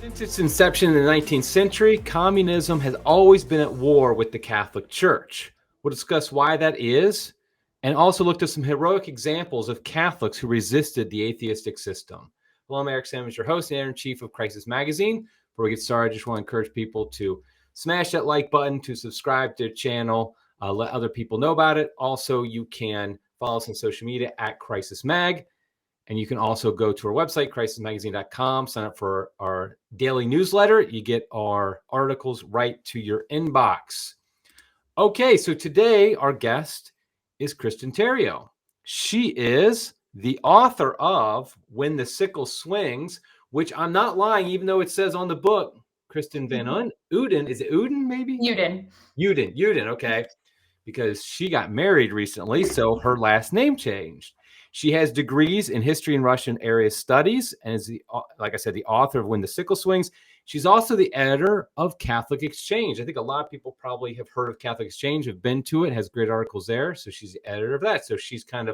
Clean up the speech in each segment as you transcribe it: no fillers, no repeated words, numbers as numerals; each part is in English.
Since its inception in the 19th century, communism has always been at war with the Catholic Church. We'll discuss why that is, and also look at some heroic examples of Catholics who resisted the atheistic system. Hello, I'm Eric Sammons, your host and editor-in-chief of Crisis Magazine. Before we get started, I just want to encourage people to smash that like button, to subscribe to the channel, let other people know about it. Also, you can follow us on social media at Crisis Mag. And you can also go to our website, crisismagazine.com, sign up for our daily newsletter. You get our articles right to your inbox. Okay, so today our guest is Kristen Theriault. She is the author of When the Sickle Swings, which I'm not lying, even though it says on the book, Kristen Van Uden. Is it Uden, maybe? Uden, okay. Because she got married recently, so her last name changed. She has degrees in history and Russian area studies and is, like I said, the author of When the Sickle Swings. She's also the editor of Catholic Exchange. I think a lot of people probably have heard of Catholic Exchange, have been to it, has great articles there. So she's the editor of that. So she's got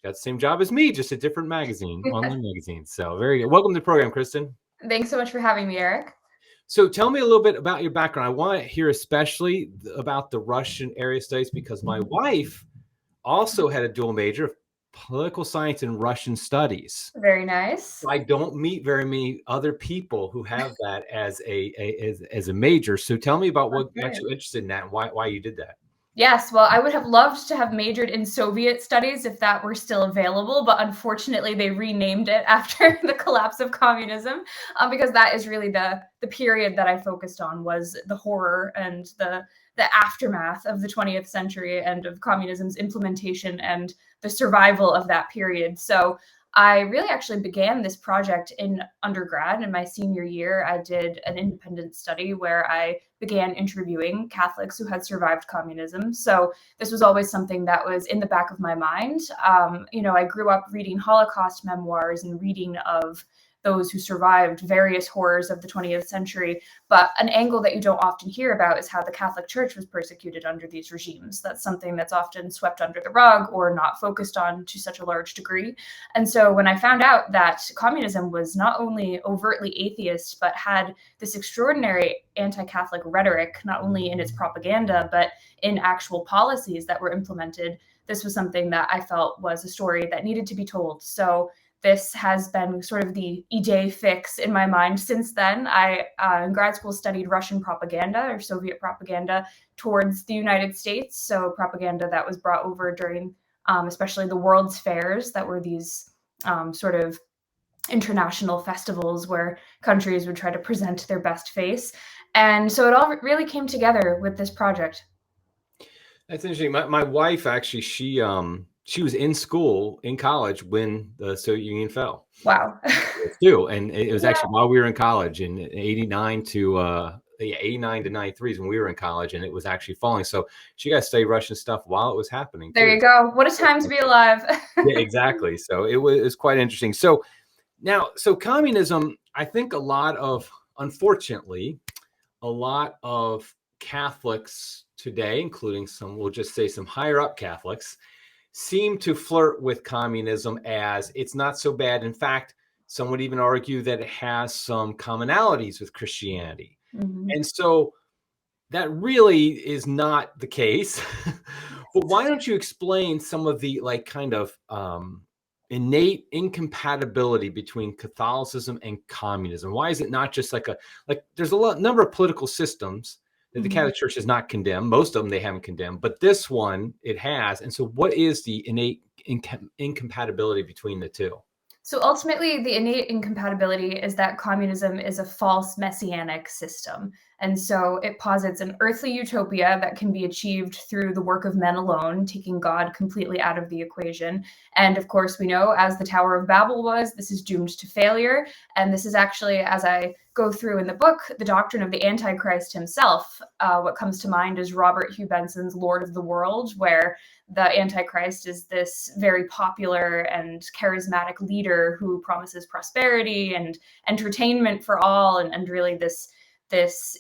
the same job as me, just a different magazine, online magazine. So very good. Welcome to the program, Kristen. Thanks so much for having me, Eric. So tell me a little bit about your background. I want to hear especially about the Russian area studies because my wife also had a dual major of political science and Russian studies. Very nice. I don't meet very many other people who have that as a major. So tell me about what got you interested in that and why you did that. Yes, well, I would have loved to have majored in Soviet studies if that were still available, but unfortunately they renamed it after the collapse of communism, because that is really the period that I focused on, was the horror and the aftermath of the 20th century and of communism's implementation and the survival of that period. So I really actually began this project in undergrad. In my senior year, I did an independent study where I began interviewing Catholics who had survived communism. So this was always something that was in the back of my mind. I grew up reading Holocaust memoirs and reading of those who survived various horrors of the 20th century. But an angle that you don't often hear about is how the Catholic Church was persecuted under these regimes. That's something that's often swept under the rug or not focused on to such a large degree. And so when I found out that communism was not only overtly atheist, but had this extraordinary anti-Catholic rhetoric, not only in its propaganda, but in actual policies that were implemented, this was something that I felt was a story that needed to be told. So this has been sort of the idée fixe in my mind since then. I, in grad school, studied Russian propaganda or Soviet propaganda towards the United States. So propaganda that was brought over during especially the World's Fairs, that were these sort of international festivals where countries would try to present their best face. And so it all really came together with this project. That's interesting. My wife, actually, she was in college when the Soviet Union fell. Wow. Too. And it was actually while we were in college in 89 to 93 is when we were in college, and it was actually falling. So she got to study Russian stuff while it was happening. There you go. What a time to be alive. Yeah, exactly. So it was quite interesting. So communism, I think unfortunately, a lot of Catholics today, including we'll just say some higher up Catholics, seem to flirt with communism as it's not so bad. In fact, some would even argue that it has some commonalities with Christianity. Mm-hmm. And so that really is not the case. But why don't you explain some of the innate incompatibility between Catholicism and communism? Why is it not just there's a number of political systems that the Catholic Church has not condemned. Most of them they haven't condemned, but this one it has. And so what is the innate incompatibility between the two? So ultimately, the innate incompatibility is that communism is a false messianic system. And so it posits an earthly utopia that can be achieved through the work of men alone, taking God completely out of the equation. And of course, we know, as the Tower of Babel was, this is doomed to failure. And this is actually, as I go through in the book, the doctrine of the Antichrist himself. What comes to mind is Robert Hugh Benson's Lord of the World, where the Antichrist is this very popular and charismatic leader who promises prosperity and entertainment for all, and really this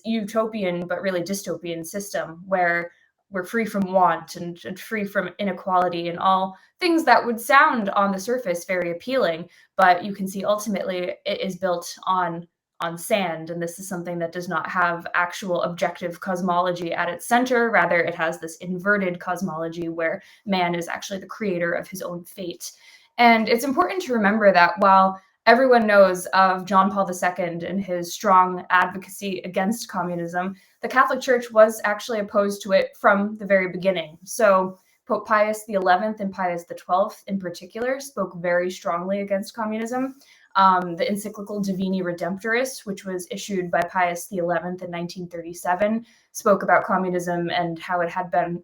utopian but really dystopian system where we're free from want and free from inequality and all things that would sound on the surface very appealing, but you can see ultimately it is built on on sand. And this is something that does not have actual objective cosmology at its center. Rather, it has this inverted cosmology where man is actually the creator of his own fate. And it's important to remember that while everyone knows of John Paul II and his strong advocacy against communism, the Catholic Church was actually opposed to it from the very beginning. So Pope Pius XI and Pius XII in particular spoke very strongly against communism. The encyclical Divini Redemptoris, which was issued by Pius XI in 1937, spoke about communism and how it had been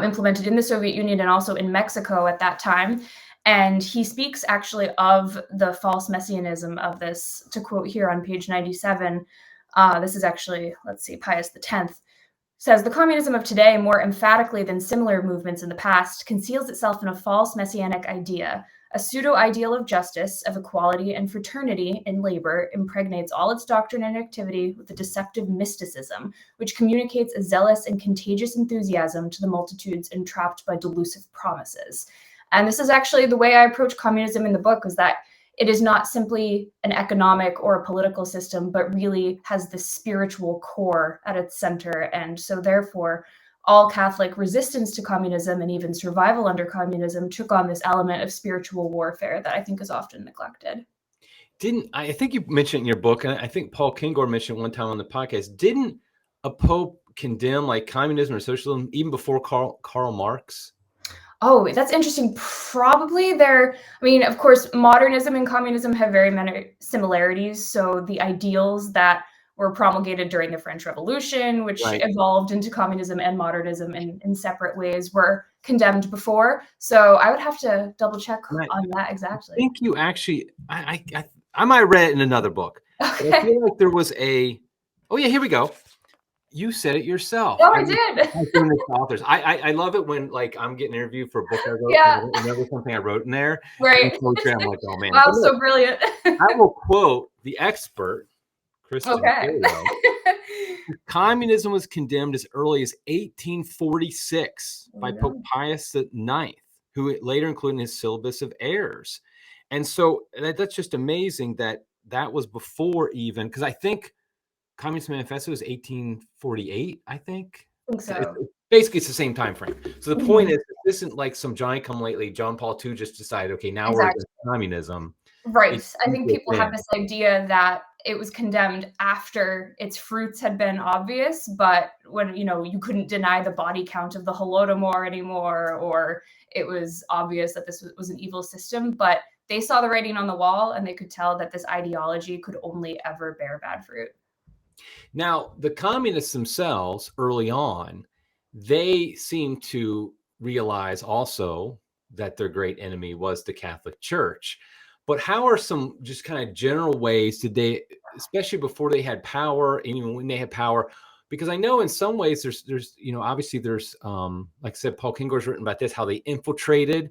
implemented in the Soviet Union and also in Mexico at that time. And he speaks actually of the false messianism of this, to quote here on page 97. This is actually, let's see, Pius X says, "The communism of today, more emphatically than similar movements in the past, conceals itself in a false messianic idea. A pseudo-ideal of justice, of equality and fraternity in labor impregnates all its doctrine and activity with a deceptive mysticism, which communicates a zealous and contagious enthusiasm to the multitudes entrapped by delusive promises." And this is actually the way I approach communism in the book, is that it is not simply an economic or a political system, but really has this spiritual core at its center. And so therefore, all Catholic resistance to communism and even survival under communism took on this element of spiritual warfare that I think is often neglected. I think you mentioned in your book, and I think Paul Kingor mentioned one time on the podcast, didn't a pope condemn like communism or socialism even before Karl Marx? Oh, that's interesting. Probably I mean, of course, modernism and communism have very many similarities. So the ideals that were promulgated during the French Revolution, which Right. evolved into communism and modernism in separate ways, were condemned before. So I would have to double check on that exactly. I think you actually, I might have read it in another book. But I feel like there was oh yeah, here we go. You said it yourself. Oh, I did. Authors. I love it when like I'm getting interviewed for a book I wrote. Yeah. And there was something I wrote in there. Right. I'm like, oh man. Wow, so brilliant. I will quote the expert, Kristen Theriault. Communism was condemned as early as 1846 by Pope Pius IX, who later included in his syllabus of errors. And so that's just amazing that was before even, because I think Communist Manifesto is 1848, I think. So. Basically, it's the same time frame. So the point is, this isn't like some Johnny come lately. John Paul II just decided, okay, now we're against communism. Right. I think people have this idea that it was condemned after its fruits had been obvious, but when, you couldn't deny the body count of the Holodomor anymore, or it was obvious that this was an evil system, but they saw the writing on the wall and they could tell that this ideology could only ever bear bad fruit. Now, the communists themselves, early on, they seemed to realize also that their great enemy was the Catholic Church. But how are some just kind of general ways did they, especially before they had power, and even when they had power? Because I know in some ways there's obviously there's like I said, Paul Kingor's written about this, how they infiltrated.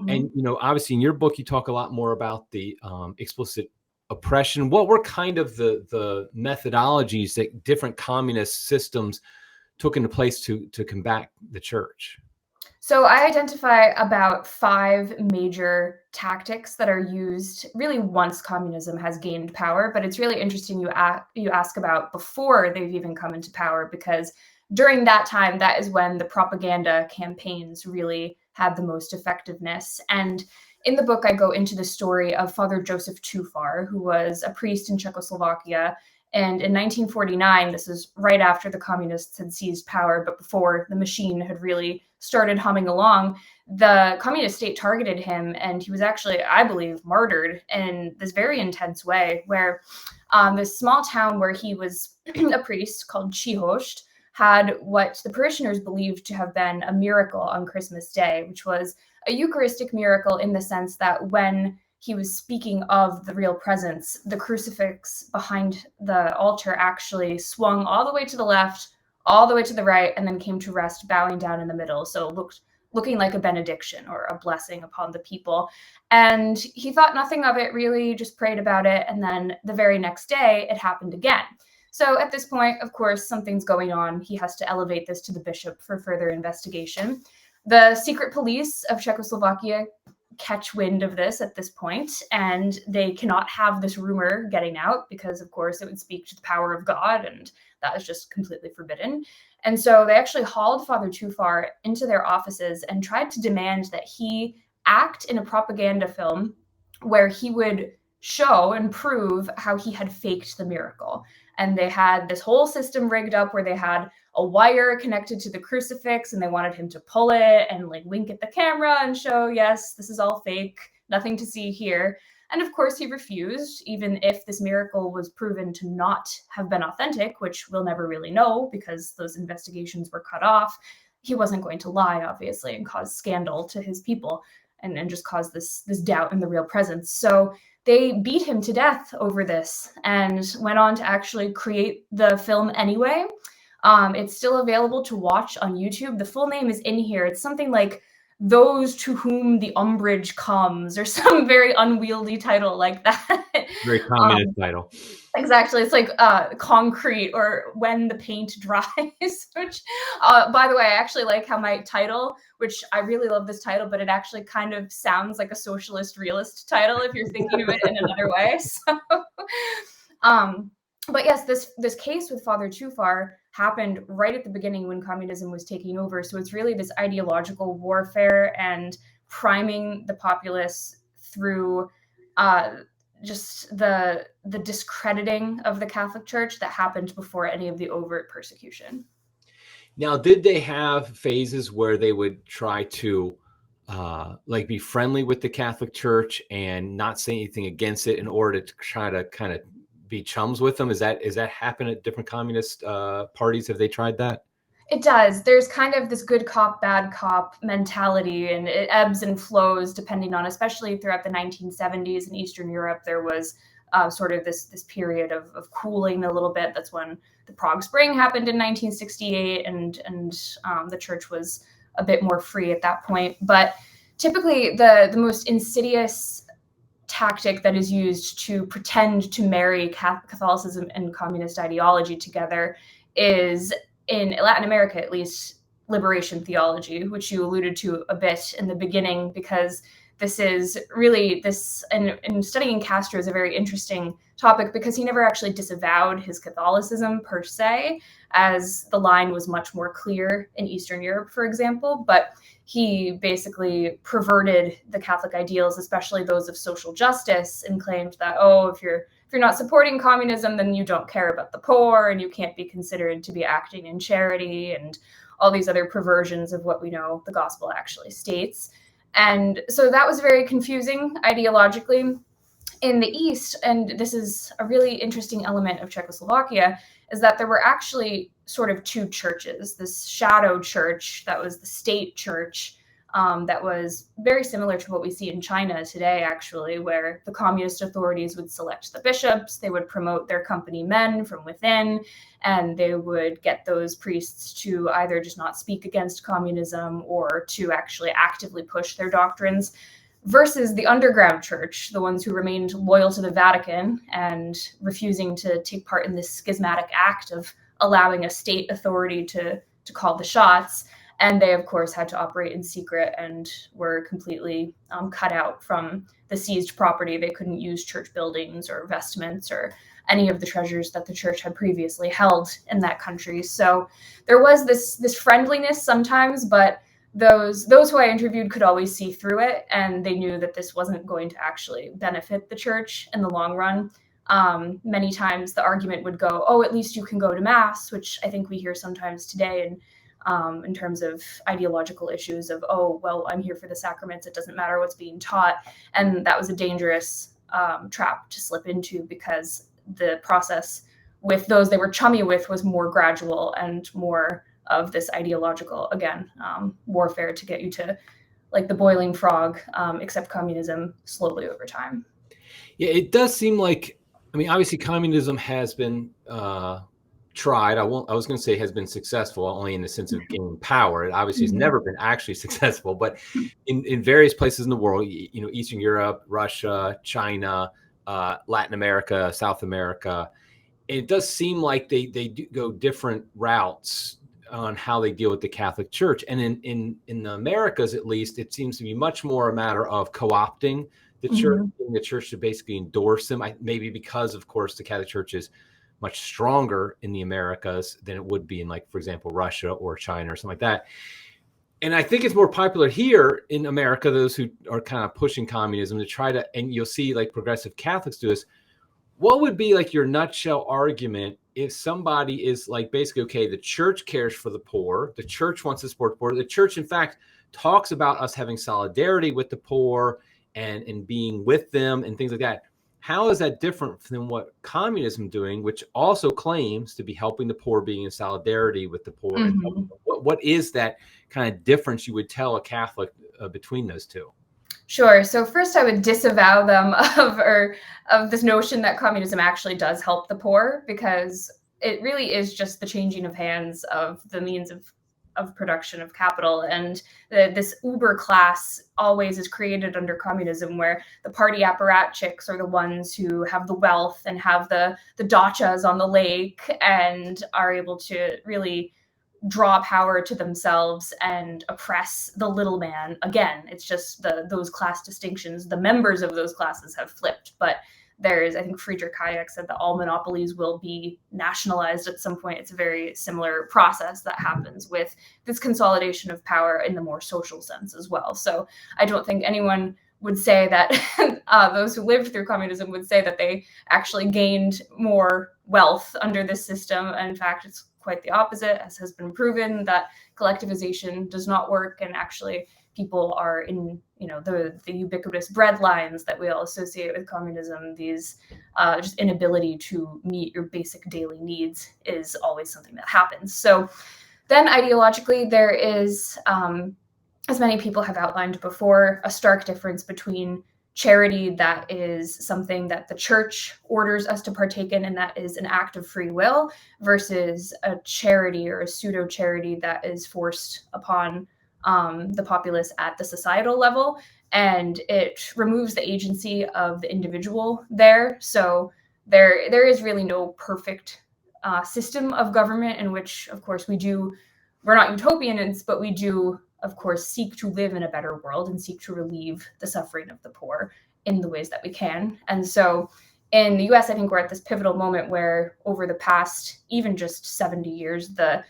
And obviously in your book you talk a lot more about the explicit oppression. What were kind of the methodologies that different communist systems took into place to combat the church? So I identify about 5 major tactics that are used really once communism has gained power. But it's really interesting you ask about before they've even come into power, because during that time, that is when the propaganda campaigns really had the most effectiveness. And in the book, I go into the story of Father Joseph Tufar, who was a priest in Czechoslovakia. And in 1949, this is right after the communists had seized power, but before the machine had really started humming along, the communist state targeted him, and he was actually, I believe, martyred in this very intense way, where this small town where he was a priest called Chihost had what the parishioners believed to have been a miracle on Christmas Day, which was a Eucharistic miracle in the sense that when he was speaking of the real presence, the crucifix behind the altar actually swung all the way to the left, all the way to the right, and then came to rest, bowing down in the middle. So looking like a benediction or a blessing upon the people. And he thought nothing of it, really, just prayed about it. And then the very next day, it happened again. So at this point, of course, something's going on. He has to elevate this to the bishop for further investigation. The secret police of Czechoslovakia catch wind of this at this point, and they cannot have this rumor getting out because, of course, it would speak to the power of God, and that is just completely forbidden. And so they actually hauled Father Tufar into their offices and tried to demand that he act in a propaganda film where he would show and prove how he had faked the miracle. And they had this whole system rigged up where they had a wire connected to the crucifix, and they wanted him to pull it and like wink at the camera and show, yes, this is all fake, nothing to see here. And of course he refused, even if this miracle was proven to not have been authentic, which we'll never really know because those investigations were cut off. He wasn't going to lie, obviously, and cause scandal to his people and just cause this doubt in the real presence. So they beat him to death over this and went on to actually create the film anyway. It's still available to watch on YouTube. The full name is in here. It's something like Those to Whom the Umbrage Comes, or some very unwieldy title like that. Very communist title. Exactly. It's like Concrete or When the Paint Dries, which, by the way, I actually like how my title, which I really love this title, but it actually kind of sounds like a socialist realist title if you're thinking of it in another way. So, but yes, this case with Father Tufar happened right at the beginning when communism was taking over. So it's really this ideological warfare and priming the populace through just the discrediting of the Catholic Church that happened before any of the overt persecution. Now, did they have phases where they would try to like be friendly with the Catholic Church and not say anything against it in order to try to kind of be chums with them? Is that happen at different communist parties? Have they tried that? It does. There's kind of this good cop, bad cop mentality, and it ebbs and flows depending on, especially throughout the 1970s in Eastern Europe, there was sort of this period of cooling a little bit. That's when the Prague Spring happened in 1968, and the church was a bit more free at that point. But typically, the most insidious tactic that is used to pretend to marry Catholicism and communist ideology together is, in Latin America at least, liberation theology, which you alluded to a bit in the beginning, because this is really and studying Castro is a very interesting topic because he never actually disavowed his Catholicism per se, as the line was much more clear in Eastern Europe, for example, but he basically perverted the Catholic ideals, especially those of social justice, and claimed that, oh, if you're not supporting communism, then you don't care about the poor and you can't be considered to be acting in charity, and all these other perversions of what we know the gospel actually states. And so that was very confusing ideologically. In the East, and this is a really interesting element of Czechoslovakia, is that there were actually sort of two churches. This shadow church that was the state church, that was very similar to what we see in China today, actually, where the communist authorities would select the bishops, they would promote their company men from within, and they would get those priests to either just not speak against communism or to actually actively push their doctrines, versus the underground church, the ones who remained loyal to the Vatican and refusing to take part in this schismatic act of allowing a state authority to call the shots. And they, of course, had to operate in secret and were completely cut out from the seized property. They couldn't use church buildings or vestments or any of the treasures that the church had previously held in that country. So there was this friendliness sometimes, but those who I interviewed could always see through it, and they knew that this wasn't going to actually benefit the church in the long run. Many times the argument would go, oh, at least you can go to Mass, which I think we hear sometimes today, and in terms of ideological issues of, oh, well, I'm here for the sacraments, it doesn't matter what's being taught. And that was a dangerous trap to slip into, because the process with those they were chummy with was more gradual and more of this ideological, again, warfare to get you to, like the boiling frog, accept communism slowly over time. Yeah, it does seem like, I mean, obviously communism has been tried. I was going to say has been successful only in the sense of gaining power. It obviously has never been actually successful, but in various places in the world, you know, Eastern Europe, Russia, China, Latin America, South America, it does seem like they do go different routes on how they deal with the Catholic Church. And in the Americas, at least, it seems to be much more a matter of co-opting the church, getting the church to basically endorse them. Maybe because, of course, the Catholic Church is much stronger in the Americas than it would be in, like, for example, Russia or China or something like that. And I think it's more popular here in America, those who are kind of pushing communism, to try to, and you'll see like progressive Catholics do this. What would be like your nutshell argument if somebody is like, basically, okay, the church cares for the poor, the church wants to support the poor, the church, in fact, talks about us having solidarity with the poor and being with them and things like that. How is that different than what communism doing, which also claims to be helping the poor, being in solidarity with the poor? And what is that kind of difference you would tell a Catholic between those two? Sure. So first, I would disavow them of this notion that communism actually does help the poor, because it really is just the changing of hands of the means of production of capital. And this uber class always is created under communism, where the party apparatchiks are the ones who have the wealth and have the dachas on the lake and are able to really draw power to themselves and oppress the little man. Again, it's just those class distinctions. The members of those classes have flipped, but I think Friedrich Hayek said that all monopolies will be nationalized at some point. It's a very similar process that happens with this consolidation of power in the more social sense as well. So I don't think anyone would say that those who lived through communism would say that they actually gained more wealth under this system. And in fact, it's quite the opposite, as has been proven, that collectivization does not work, and actually people are in, the ubiquitous bread lines that we all associate with communism. These just inability to meet your basic daily needs is always something that happens. So then ideologically, there is, as many people have outlined before, a stark difference between charity that is something that the church orders us to partake in, and that is an act of free will, versus a charity or a pseudo charity that is forced upon the populace at the societal level, and it removes the agency of the individual there. So there is really no perfect system of government in which, of course, we're not utopians, but we do, of course, seek to live in a better world and seek to relieve the suffering of the poor in the ways that we can. And so in the US, I think we're at this pivotal moment where over the past even just 70 years, the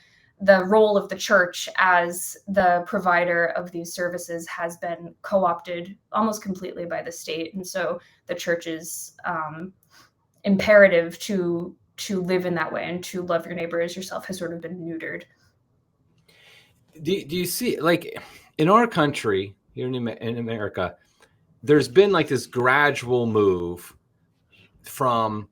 role of the church as the provider of these services has been co-opted almost completely by the state. And so the church's imperative to live in that way and to love your neighbor as yourself has sort of been neutered. Do you see, like, in our country here in America, there's been like this gradual move from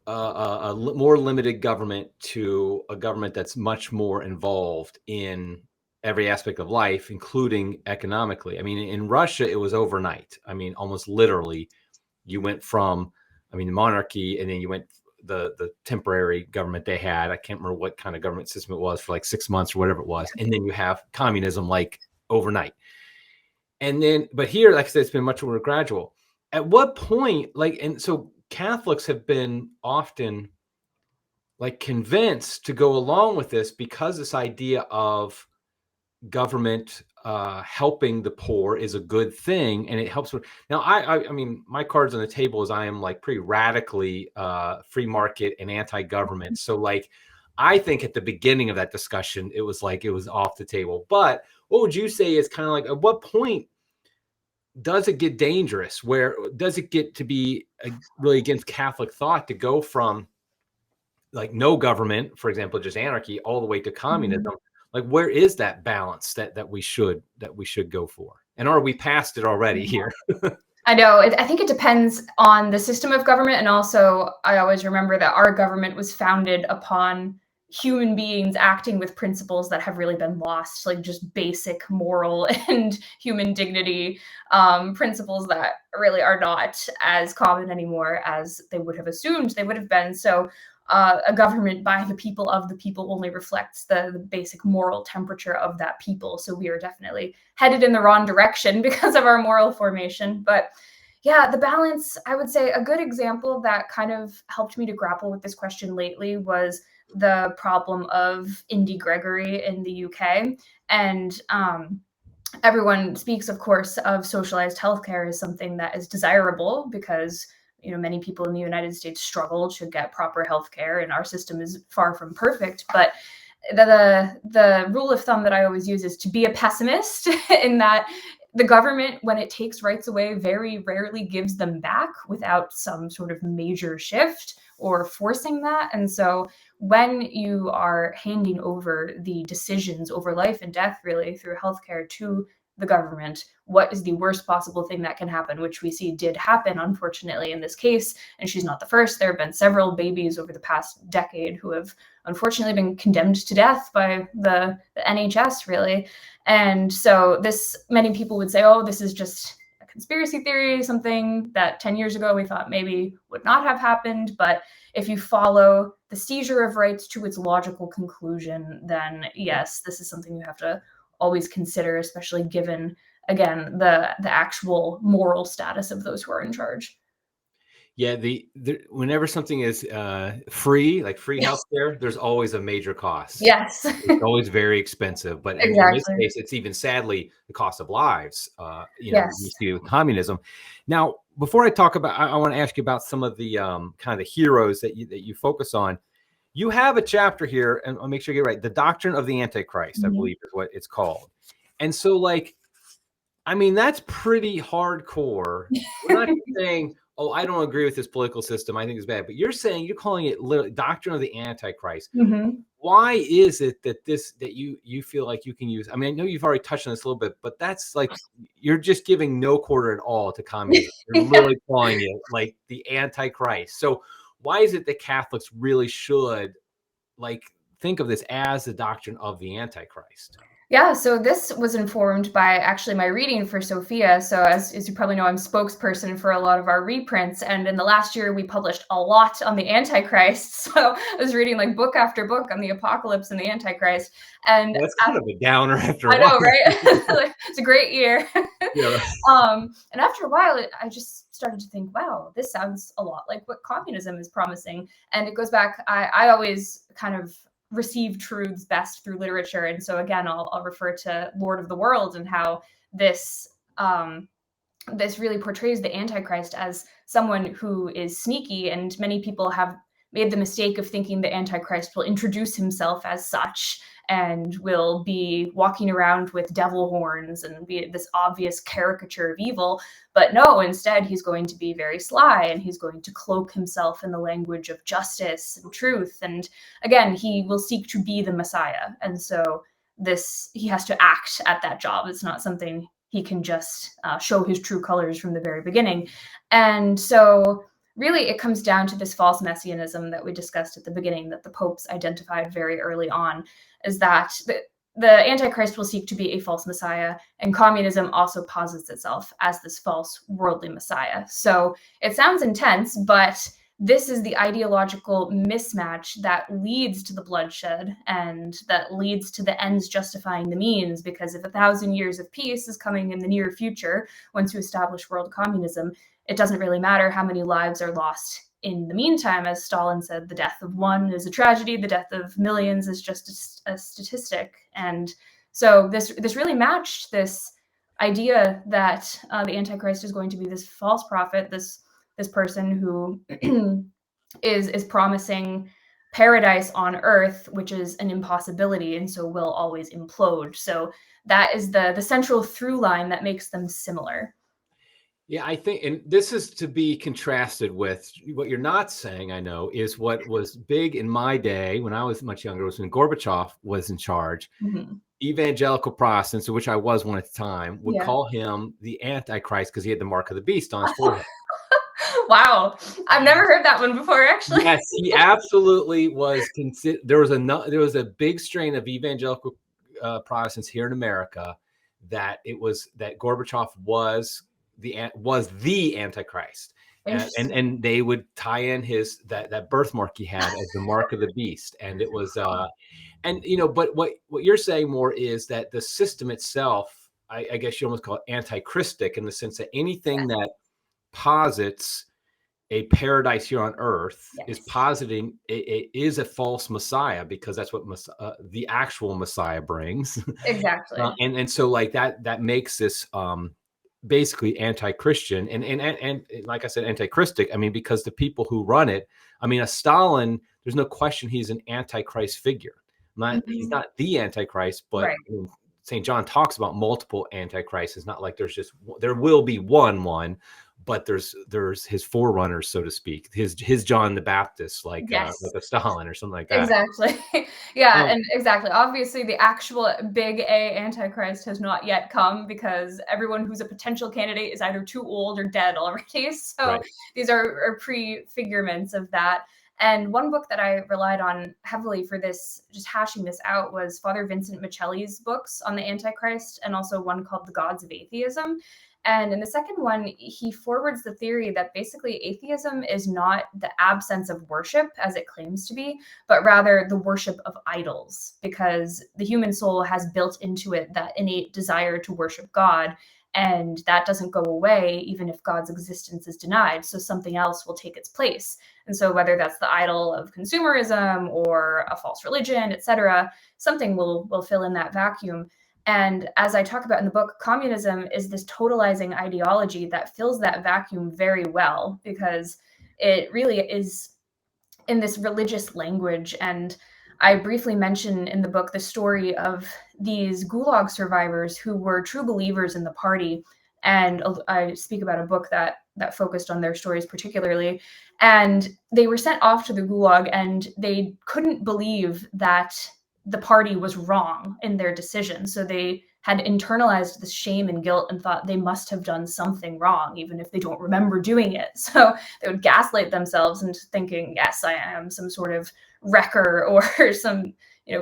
a more limited government to a government that's much more involved in every aspect of life, including economically. I mean, in Russia, it was overnight. I mean, almost literally, you went from, the monarchy, and then you went the temporary government they had. I can't remember what kind of government system it was, for like 6 months or whatever it was. And then you have communism like overnight. And then, but here, like I said, it's been much more gradual. At what point, and so Catholics have been often like convinced to go along with this because this idea of government helping the poor is a good thing, and it helps with. Now, I mean, my cards on the table is I am like pretty radically free market and anti-government. So like, I think at the beginning of that discussion, it was off the table. But what would you say is kind of like, at what point does it get dangerous? Where does it get to be really against Catholic thought to go from like no government, for example, just anarchy, all the way to communism? Like, where is that balance that we should go for? And are we past it already here? I know. I think it depends on the system of government. And also, I always remember that our government was founded upon human beings acting with principles that have really been lost, like just basic moral and human dignity principles that really are not as common anymore as they would have assumed they would have been. So a government by the people of the people only reflects the basic moral temperature of that people. So we are definitely headed in the wrong direction because of our moral formation. But yeah, the balance, I would say a good example that kind of helped me to grapple with this question lately was the problem of Indie Gregory in the UK. And everyone speaks, of course, of socialized healthcare as something that is desirable because many people in the United States struggle to get proper healthcare, and our system is far from perfect. But the rule of thumb that I always use is to be a pessimist in that the government, when it takes rights away, very rarely gives them back without some sort of major shift or forcing that. And so when you are handing over the decisions over life and death, really, through healthcare to the government, what is the worst possible thing that can happen, which we see did happen, unfortunately, in this case. And she's not the first. There have been several babies over the past decade who have unfortunately been condemned to death by the NHS, really. And so many people would say, oh, this is just a conspiracy theory, something that 10 years ago we thought maybe would not have happened. But if you follow the seizure of rights to its logical conclusion, then yes, this is something you have to always consider, especially given, again, the actual moral status of those who are in charge. Yeah, whenever something is free, like free healthcare, there's always a major cost. Yes. It's always very expensive. But in this case, it's even sadly the cost of lives, you see with communism. Now, before I talk about, I want to ask you about some of the kind of the heroes that you focus on. You have a chapter here, and I'll make sure I get it right. The Doctrine of the Antichrist, I believe is what it's called. And so, that's pretty hardcore. We're not saying, oh, I don't agree with this political system, I think it's bad. But you're calling it literally Doctrine of the Antichrist. Why is it that you feel like you can use? I know you've already touched on this a little bit, but that's you're just giving no quarter at all to communism. You're literally calling it like the Antichrist. So why is it that Catholics really should think of this as the doctrine of the Antichrist? Yeah, so this was informed by actually my reading for Sophia. So as you probably know, I'm spokesperson for a lot of our reprints. And in the last year, we published a lot on the Antichrist. So I was reading book after book on the apocalypse and the Antichrist. And that's kind of a downer after a while. I know, right? It's a great year. Yeah. And after a while, I just started to think, wow, this sounds a lot like what communism is promising. And it goes back, I always kind of receive truths best through literature. And so again, I'll refer to Lord of the World and how this really portrays the Antichrist as someone who is sneaky, and many people have made the mistake of thinking the Antichrist will introduce himself as such and will be walking around with devil horns and be this obvious caricature of evil. But no, instead, he's going to be very sly, and he's going to cloak himself in the language of justice and truth. And again, he will seek to be the Messiah. And so he has to act at that job. It's not something he can just show his true colors from the very beginning. And so really, it comes down to this false messianism that we discussed at the beginning, that the popes identified very early on, is that the Antichrist will seek to be a false messiah, and communism also posits itself as this false worldly messiah. So it sounds intense, but this is the ideological mismatch that leads to the bloodshed and that leads to the ends justifying the means. Because if 1,000 years of peace is coming in the near future, once you establish world communism, it doesn't really matter how many lives are lost in the meantime. As Stalin said, the death of one is a tragedy, the death of millions is just a statistic. And so this really matched this idea that the Antichrist is going to be this false prophet, this person who is promising paradise on earth, which is an impossibility, and so will always implode. So that is the central through line that makes them similar. Yeah, I think, and this is to be contrasted with what you're not saying, I know, is what was big in my day when I was much younger, was when Gorbachev was in charge. Evangelical Protestants, of which I was one at the time, would call him the Antichrist because he had the mark of the beast on his forehead. Wow, I've never heard that one before, actually. Yes, he absolutely was. There was a big strain of evangelical Protestants here in America that Gorbachev was the Antichrist, and they would tie in his that birthmark he had as the mark of the beast, and it was but what you're saying more is that the system itself, I guess you almost call it antichristic, in the sense that anything that posits a paradise here on earth is Yes. positing it is a false Messiah, because that's what the actual Messiah brings. Exactly. And so like that makes this basically anti-Christian and like I said, anti-Christic. I mean, because the people who run it, I mean, a Stalin, there's no question he's an anti-Christ figure. He's Mhm. not the Antichrist, but Right. I mean, St. John talks about multiple antichrists. It's not like there's just, there will be one, but there's his forerunners, so to speak, his John the Baptist, like Yes. a Stalin or something like that. Exactly. Yeah, Um, and exactly. Obviously, the actual big A Antichrist has not yet come because everyone who's a potential candidate is either too old or dead already. So right. these are prefigurements of that. And one book that I relied on heavily for this, just hashing this out, was Father Vincent Michelli's books on the Antichrist, and also one called The Gods of Atheism. And in the second one, he forwards the theory that basically atheism is not the absence of worship as it claims to be, but rather the worship of idols, because the human soul has built into it that innate desire to worship God. And that doesn't go away even if God's existence is denied. So something else will take its place. And so whether that's the idol of consumerism or a false religion, etc., something will fill in that vacuum. And as I talk about in the book, communism is this totalizing ideology that fills that vacuum very well, because it really is in this religious language. And I briefly mention in the book the story of these Gulag survivors who were true believers in the party. And I speak about a book that focused on their stories particularly. And they were sent off to the Gulag, and they couldn't believe that the party was wrong in their decision. So they had internalized this shame and guilt and thought they must have done something wrong, even if they don't remember doing it. So they would gaslight themselves into thinking, yes, I am some sort of wrecker or some,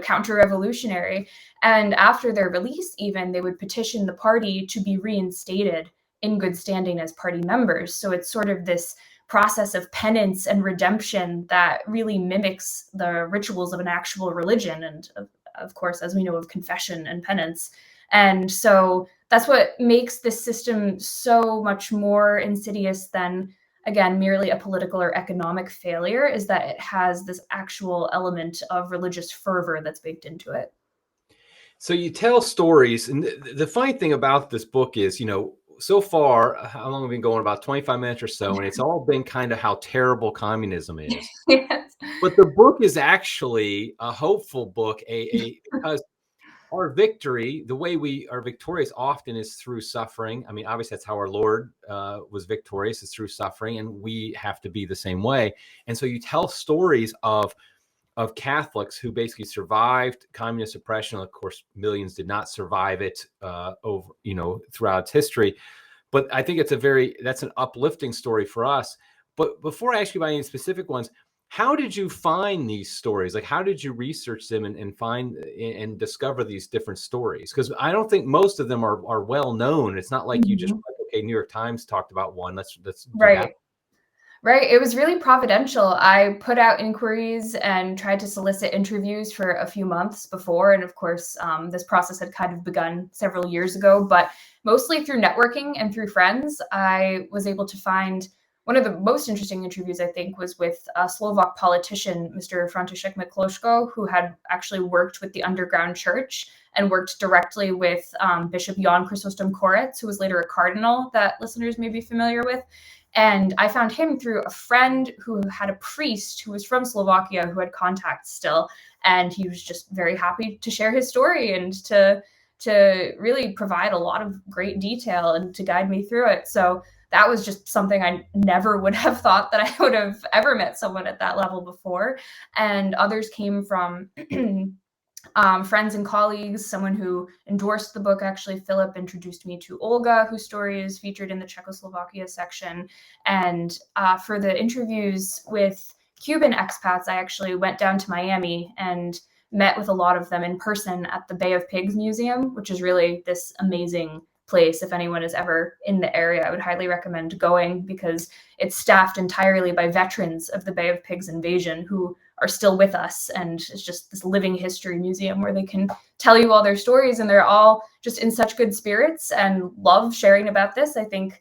counter-revolutionary. And after their release, even, they would petition the party to be reinstated in good standing as party members. So it's sort of this process of penance and redemption that really mimics the rituals of an actual religion, and of course, as we know, of confession and penance. And so that's what makes this system so much more insidious than, again, merely a political or economic failure, is that it has this actual element of religious fervor that's baked into it. So you tell stories, and the funny thing about this book is, so far, how long have we been going? About 25 minutes or so, and it's all been kind of how terrible communism is. Yes. But the book is actually a hopeful book, because our victory, the way we are victorious often is through suffering. I mean, obviously that's how our Lord was victorious, is through suffering, and we have to be the same way. And so you tell stories of Catholics who basically survived communist oppression. Of course, millions did not survive it over, throughout its history. But I think that's an uplifting story for us. But before I ask you about any specific ones, how did you find these stories? Like, how did you research them and find and discover these different stories? Because I don't think most of them are well known. It's not like you just Mhm. like, okay, New York Times talked about one. Let's do that. Right. Right. It was really providential. I put out inquiries and tried to solicit interviews for a few months before. And of course, this process had kind of begun several years ago, but mostly through networking and through friends, I was able to find one of the most interesting interviews, I think, was with a Slovak politician, Mr. František Mikloško, who had actually worked with the underground church and worked directly with Bishop Jan Chrysostom Koretz, who was later a cardinal that listeners may be familiar with. And I found him through a friend who had a priest who was from Slovakia who had contacts still. And he was just very happy to share his story and to really provide a lot of great detail and to guide me through it. So that was just something I never would have thought that I would have ever met someone at that level before. And others came from friends and colleagues. Someone who endorsed the book, actually, Philip, introduced me to Olga, whose story is featured in the Czechoslovakia section. And for the interviews with Cuban expats, I actually went down to Miami and met with a lot of them in person at the Bay of Pigs Museum, which is really this amazing place. If anyone is ever in the area, I would highly recommend going, because it's staffed entirely by veterans of the Bay of Pigs invasion who are still with us. And it's just this living history museum where they can tell you all their stories, and they're all just in such good spirits and love sharing about this. I think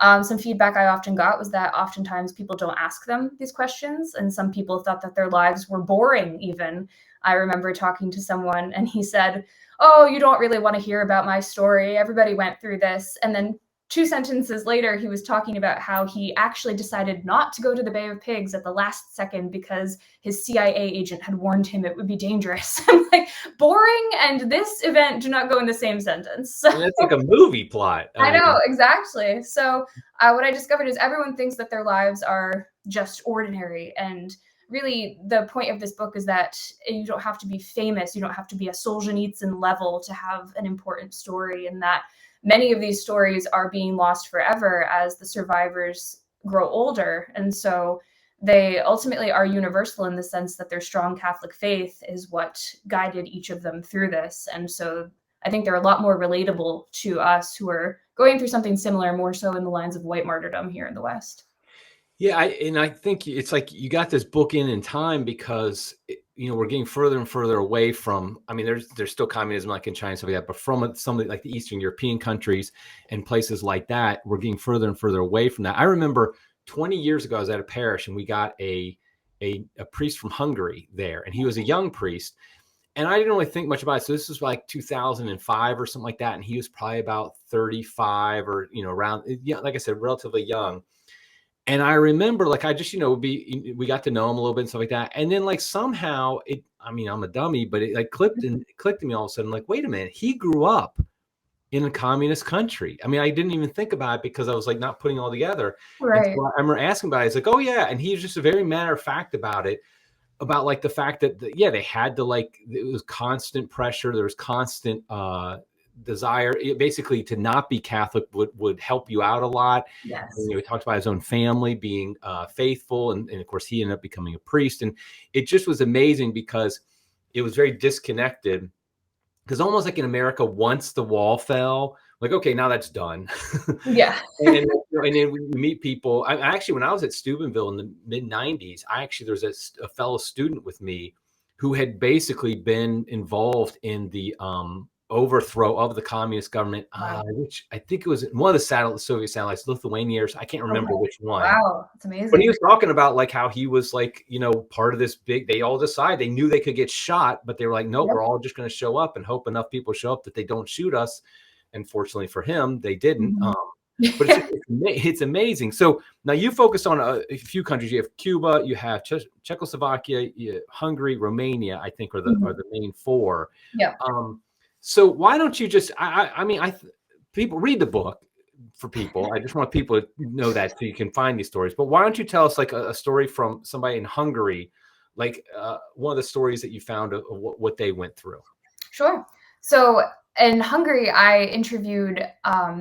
Some feedback I often got was that oftentimes people don't ask them these questions, and some people thought that their lives were boring even. I remember talking to someone and he said, "Oh, you don't really want to hear about my story. Everybody went through this." And then two sentences later, he was talking about how he actually decided not to go to the Bay of Pigs at the last second because his CIA agent had warned him it would be dangerous. I'm like, boring and this event do not go in the same sentence. I mean, that's like a movie plot. I know, exactly. So what I discovered is everyone thinks that their lives are just ordinary. And really, the point of this book is that you don't have to be famous. You don't have to be a Solzhenitsyn level to have an important story, and that many of these stories are being lost forever as the survivors grow older. And so they ultimately are universal in the sense that their strong Catholic faith is what guided each of them through this. And so I think they're a lot more relatable to us who are going through something similar, more so in the lines of white martyrdom here in the West. Yeah, I think it's like you got this book in time because we're getting further and further away from. I mean, there's still communism like in China and stuff like that, but from some of like the Eastern European countries and places like that, we're getting further and further away from that. I remember 20 years ago, I was at a parish and we got a priest from Hungary there, and he was a young priest, and I didn't really think much about it. So this was like 2005 or something like that, and he was probably about 35 or around, like I said, relatively young. And I remember, like, I just, we got to know him a little bit and stuff like that. And then, like, somehow I'm a dummy, but it like clicked to me all of a sudden, like, wait a minute, he grew up in a communist country. I mean, I didn't even think about it because I was like not putting it all together. Right. And so I remember asking about it. It's like, oh yeah. And he was just a very matter of fact about it, about like the fact that, they had to, like, it was constant pressure. There was constant, desire basically to not be Catholic would help you out a lot. Yes. And, he talked about his own family being faithful, and of course he ended up becoming a priest, and it just was amazing because it was very disconnected, because almost like in America, once the wall fell, like, okay, now that's done. Yeah. and then we meet people. I actually, when I was at Steubenville in the mid 90s, there's a fellow student with me who had basically been involved in the overthrow of the communist government, which I think it was one of the Soviet satellites, Lithuanians. I can't remember which one. Wow, that's amazing. But he was talking about like how he was like, part of this big, they all decide, they knew they could get shot, but they were like, no, we're all just going to show up and hope enough people show up that they don't shoot us. And fortunately for him, they didn't. But it's amazing. So now you focus on a few countries. You have Cuba, you have Czechoslovakia, Hungary, Romania, I think are the main four. Yeah. So why don't you just, people read the book for people. I just want people to know that so you can find these stories. But why don't you tell us like a story from somebody in Hungary, like one of the stories that you found of what they went through? Sure. So in Hungary, I interviewed,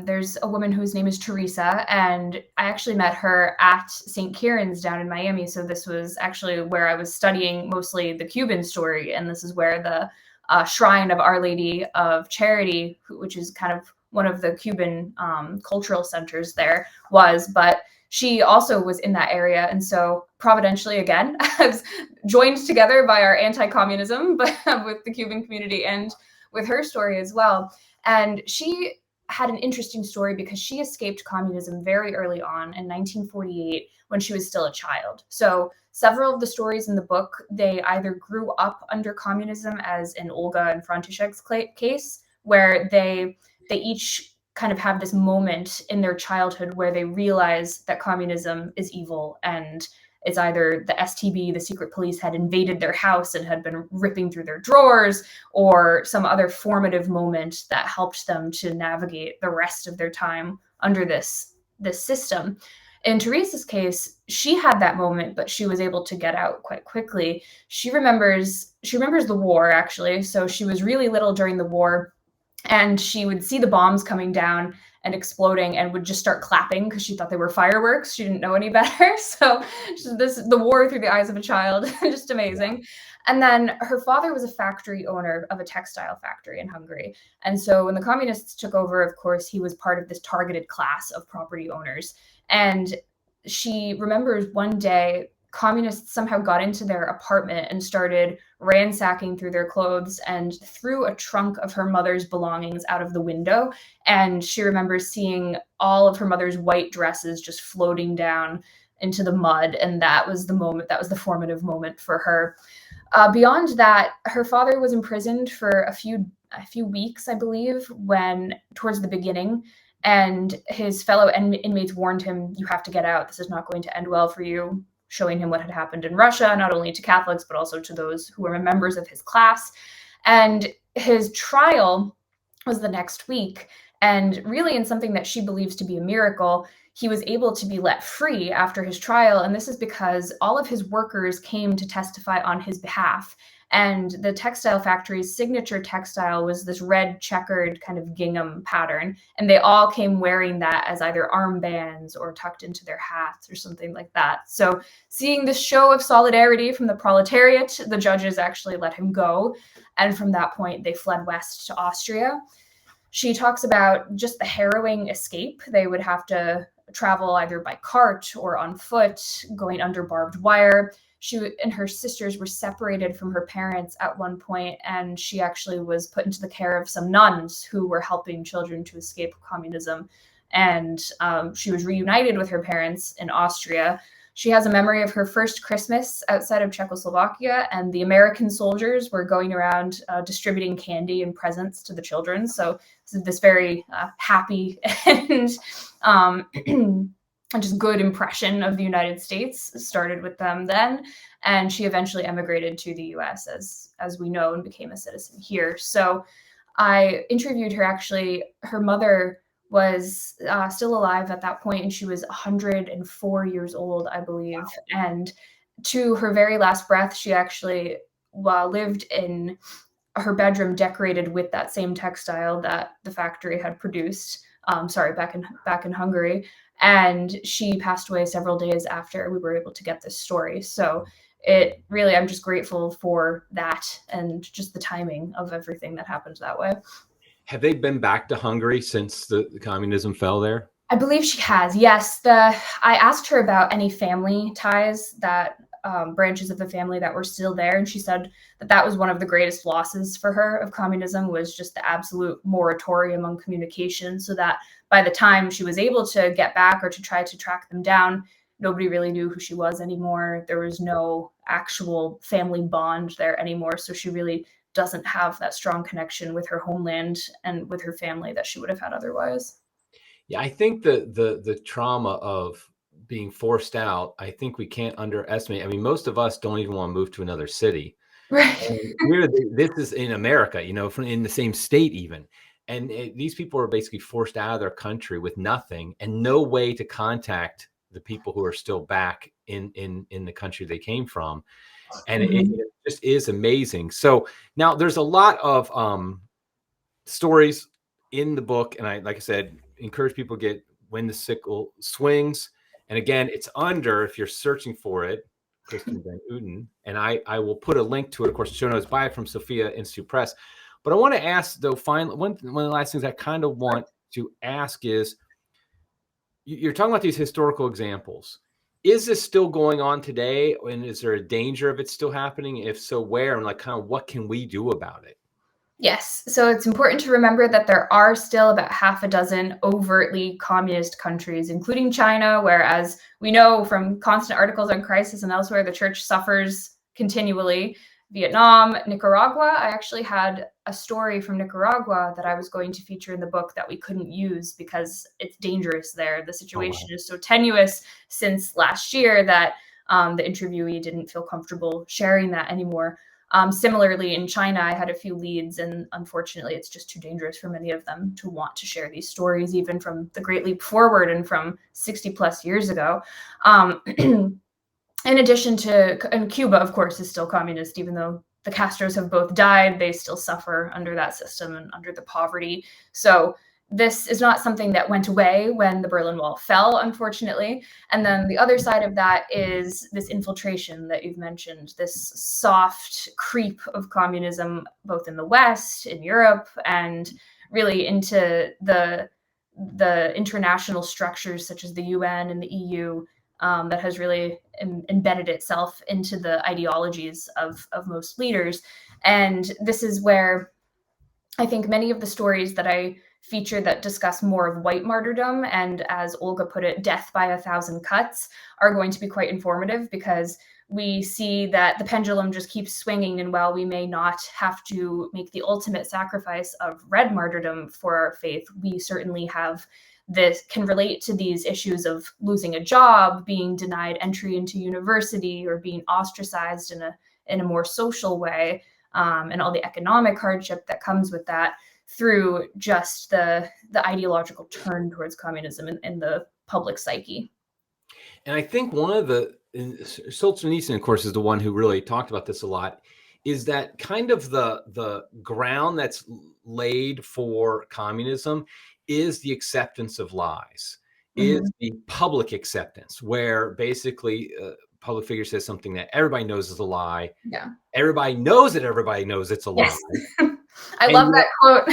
there's a woman whose name is Teresa, and I actually met her at St. Kieran's down in Miami. So this was actually where I was studying mostly the Cuban story. And this is where the Shrine of Our Lady of Charity, which is kind of one of the Cuban cultural centers there, was. But she also was in that area. And so providentially, again, I was joined together by our anti-communism, but with the Cuban community and with her story as well. And she had an interesting story because she escaped communism very early on in 1948 when she was still a child. So several of the stories in the book, they either grew up under communism, as in Olga and František's case, where they each kind of have this moment in their childhood where they realize that communism is evil, and it's either the STB, the secret police, had invaded their house and had been ripping through their drawers, or some other formative moment that helped them to navigate the rest of their time under this system. In Teresa's case, she had that moment, but she was able to get out quite quickly. She remembers the war, actually. So she was really little during the war, and she would see the bombs coming down and exploding and would just start clapping because she thought they were fireworks. She didn't know any better. So the war through the eyes of a child, just amazing. And then her father was a factory owner of a textile factory in Hungary. And so when the communists took over, of course, he was part of this targeted class of property owners. And she remembers one day communists somehow got into their apartment and started ransacking through their clothes and threw a trunk of her mother's belongings out of the window. And she remembers seeing all of her mother's white dresses just floating down into the mud. And that was the moment, that was the formative moment for her. Beyond that, her father was imprisoned for a few weeks, I believe, when towards the beginning, and his fellow inmates warned him, "You have to get out. This is not going to end well for you," showing him what had happened in Russia, not only to Catholics, but also to those who were members of his class. And his trial was the next week. And really, in something that she believes to be a miracle, he was able to be let free after his trial. And this is because all of his workers came to testify on his behalf. And the textile factory's signature textile was this red checkered kind of gingham pattern. And they all came wearing that as either armbands or tucked into their hats or something like that. So seeing this show of solidarity from the proletariat, the judges actually let him go. And from that point, they fled west to Austria. She talks about just the harrowing escape. They would have to travel either by cart or on foot, going under barbed wire. She and her sisters were separated from her parents at one point, and she actually was put into the care of some nuns who were helping children to escape communism. And she was reunited with her parents in Austria. She has a memory of her first Christmas outside of Czechoslovakia, and the American soldiers were going around distributing candy and presents to the children. So this very happy and just good impression of the United States started with them then. And she eventually emigrated to the US, as we know, and became a citizen here. So I interviewed her, actually. Her mother was still alive at that point, and she was 104 years old, I believe. Wow. And to her very last breath, she actually lived in her bedroom decorated with that same textile that the factory had produced. Back in Hungary. And she passed away several days after we were able to get this story. So it really, I'm just grateful for that and just the timing of everything that happened that way. Have they been back to Hungary since the communism fell there? I believe she has, yes. I asked her about any family ties, that branches of the family that were still there, and she said that was one of the greatest losses for her of communism, was just the absolute moratorium on communication, so that by the time she was able to get back or to try to track them down, nobody really knew who she was anymore. There was no actual family bond there anymore, so she really doesn't have that strong connection with her homeland and with her family that she would have had otherwise. Yeah, I think the trauma of being forced out, I think we can't underestimate. I mean, most of us don't even want to move to another city. Right. This is in America, in the same state even. And these people are basically forced out of their country with nothing and no way to contact the people who are still back in the country they came from. And it just is amazing. So now there's a lot of stories in the book. And like I said, encourage people to get When the Sickle Swings. And again, it's under, if you're searching for it, Kristen Van Uden. And I will put a link to it, of course, show notes. Buy it from Sophia Institute Press. But I want to ask, though, finally, one of the last things I kind of want to ask is, you're talking about these historical examples. Is this still going on today? And is there a danger of it still happening? If so, where? And kind of what can we do about it? Yes. So it's important to remember that there are still about half a dozen overtly communist countries, including China, where, as we know from constant articles on crisis and elsewhere, the church suffers continually. Vietnam, Nicaragua. I actually had a story from Nicaragua that I was going to feature in the book that we couldn't use because it's dangerous there. The situation is so tenuous since last year that the interviewee didn't feel comfortable sharing that anymore. Similarly, in China, I had a few leads, and unfortunately, it's just too dangerous for many of them to want to share these stories, even from the Great Leap Forward and from 60 plus years ago. In addition to, and Cuba, of course, is still communist, even though the Castros have both died, they still suffer under that system and under the poverty. So this is not something that went away when the Berlin Wall fell, unfortunately. And then the other side of that is this infiltration that you've mentioned, this soft creep of communism, both in the West, in Europe, and really into the international structures such as the UN and the EU. that has really embedded itself into the ideologies of most leaders. And this is where I think many of the stories that I feature that discuss more of white martyrdom and, as Olga put it, death by a thousand cuts, are going to be quite informative, because we see that the pendulum just keeps swinging, and while we may not have to make the ultimate sacrifice of red martyrdom for our faith, we certainly can relate to these issues of losing a job, being denied entry into university, or being ostracized in a more social way, and all the economic hardship that comes with that, through just the ideological turn towards communism in the public psyche. And I think one of Solzhenitsyn, of course, is the one who really talked about this a lot, is that kind of the ground that's laid for communism is the acceptance of lies, is the public acceptance, where basically public figure says something that everybody knows is a lie. Yeah. Everybody knows that everybody knows it's a lie. I love that quote.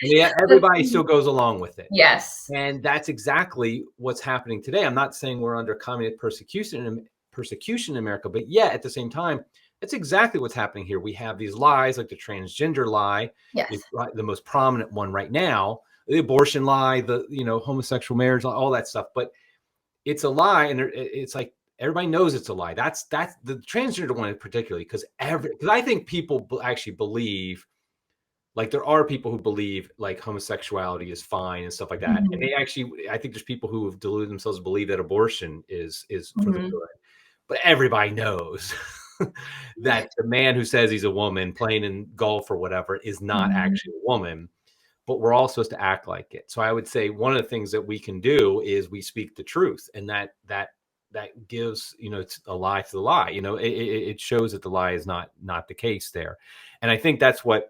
Yeah, everybody still goes along with it. Yes. And that's exactly what's happening today. I'm not saying we're under communist persecution in America, but yet at the same time, that's exactly what's happening here. We have these lies, like the transgender lie, yes, the most prominent one right now, the abortion lie, the homosexual marriage, all that stuff. But it's a lie, and it's like everybody knows it's a lie. That's the transgender one particularly, because I think people actually believe, like, there are people who believe like homosexuality is fine and stuff like that. And they actually, I think there's people who have deluded themselves to believe that abortion is for the good. But everybody knows that the man who says he's a woman playing in golf or whatever is not actually a woman, but we're all supposed to act like it. So I would say one of the things that we can do is we speak the truth, and that gives, it's a lie to the lie. It shows that the lie is not the case there. And I think that's what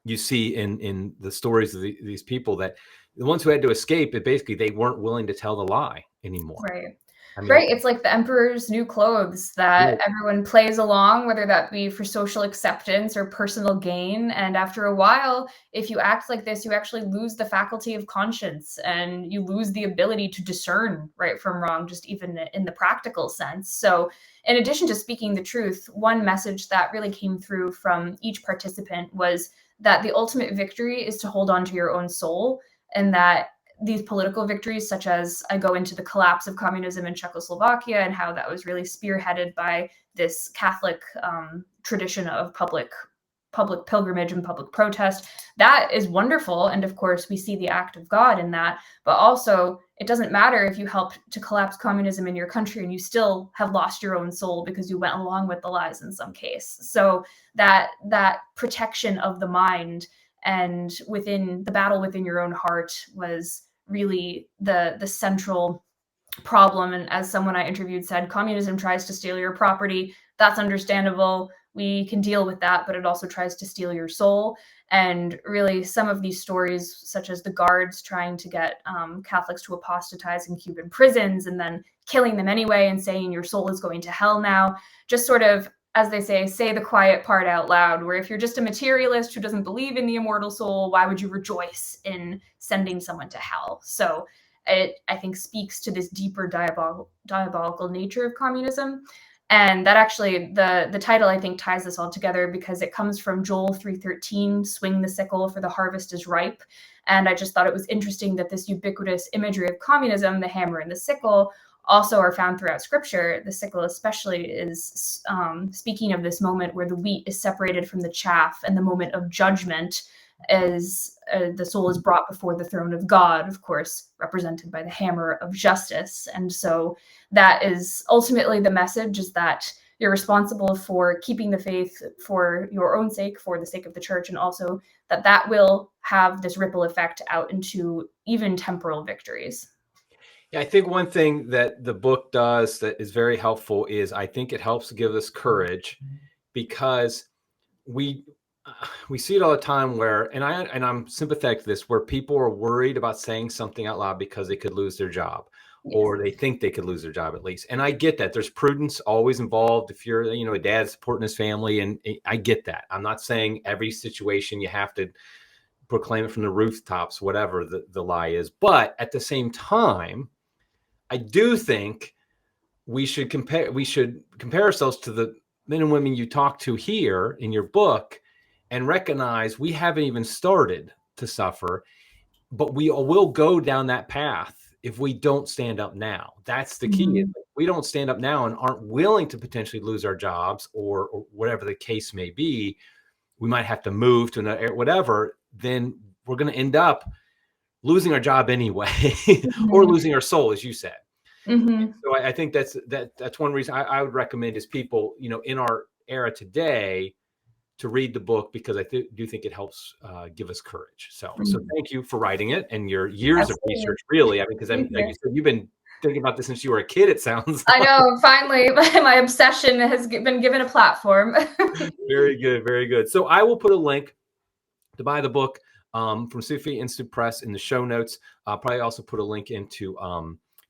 you see in the stories of these people, that the ones who had to escape, it basically, they weren't willing to tell the lie anymore. Right. Right. It's like the emperor's new clothes, that everyone plays along, whether that be for social acceptance or personal gain. And after a while, if you act like this, you actually lose the faculty of conscience, and you lose the ability to discern right from wrong, just even in the practical sense. So in addition to speaking the truth, one message that really came through from each participant was that the ultimate victory is to hold on to your own soul, and that these political victories, such as I go into the collapse of communism in Czechoslovakia and how that was really spearheaded by this Catholic tradition of public pilgrimage and public protest, that is wonderful. And of course, we see the act of God in that. But also, it doesn't matter if you helped to collapse communism in your country and you still have lost your own soul because you went along with the lies in some case. So that protection of the mind and within the battle within your own heart was really the central problem. And as someone I interviewed said, communism tries to steal your property. That's understandable. We can deal with that, but it also tries to steal your soul. And really, some of these stories, such as the guards trying to get Catholics to apostatize in Cuban prisons and then killing them anyway and saying your soul is going to hell now, just sort of, as they say the quiet part out loud, where if you're just a materialist who doesn't believe in the immortal soul, why would you rejoice in sending someone to hell? So it, I think, speaks to this deeper diabolical nature of communism. And that actually, the title, I think, ties this all together, because it comes from Joel 3:13, swing the sickle for the harvest is ripe. And I just thought it was interesting that this ubiquitous imagery of communism, the hammer and the sickle, also are found throughout scripture. The sickle especially is speaking of this moment where the wheat is separated from the chaff, and the moment of judgment as the soul is brought before the throne of God, of course, represented by the hammer of justice. And so that is ultimately the message, is that you're responsible for keeping the faith for your own sake, for the sake of the church, and also that will have this ripple effect out into even temporal victories. Yeah, I think one thing that the book does that is very helpful is, I think it helps give us courage, because we see it all the time where, and I'm sympathetic to this, where people are worried about saying something out loud because they could lose their job, or they think they could lose their job at least. And I get that. There's prudence always involved if you're, a dad supporting his family, and I get that. I'm not saying every situation you have to proclaim it from the rooftops, whatever the lie is. But at the same time, I do think we should compare ourselves to the men and women you talk to here in your book and recognize we haven't even started to suffer, but we will go down that path if we don't stand up now. That's the key. Mhm. If we don't stand up now and aren't willing to potentially lose our jobs or whatever the case may be, we might have to move to another whatever, then we're going to end up losing our job anyway, or Mhm. losing our soul, as you said. Mhm. So I think that's one reason I would recommend is people, in our era today, to read the book, because I do think it helps give us courage. So Mhm. thank you for writing it and your years of Absolutely. research, really. I mean, because Thank like you. you said, you've been thinking about this since you were a kid, it sounds I like. know, finally, my obsession has been given a platform. Very good, very good. So I will put a link to buy the book from Sufi Institute Press in the show notes. I'll probably also put a link into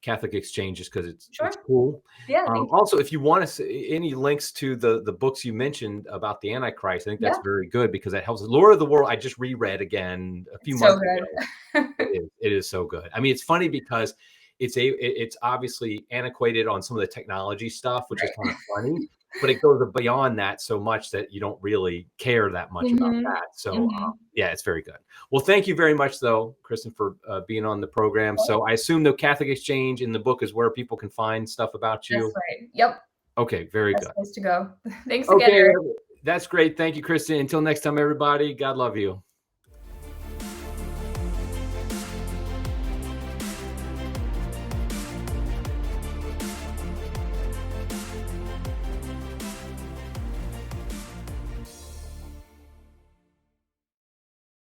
Catholic Exchanges because it's Sure. cool. Yeah, thank you. Also, if you want to see any links to the books you mentioned about the Antichrist, I think that's Yeah, very good because that helps. Lord of the World, I just reread again a few it's so months ago. good. It is so good. I mean, it's funny because it's obviously antiquated on some of the technology stuff, which is kind of Right. funny, but it goes beyond that so much that you don't really care that much about Mhm. that. So Mhm. yeah, it's very good. Well, thank you very much, though, Kristen, for being on the program. Well, So I assume the Catholic Exchange in the book is where people can find stuff about that's you. right. Yep, Okay, very best good. place to go. Thanks again, Okay, Eric. that's great. Thank you, Kristen. Until next time, everybody. God love you.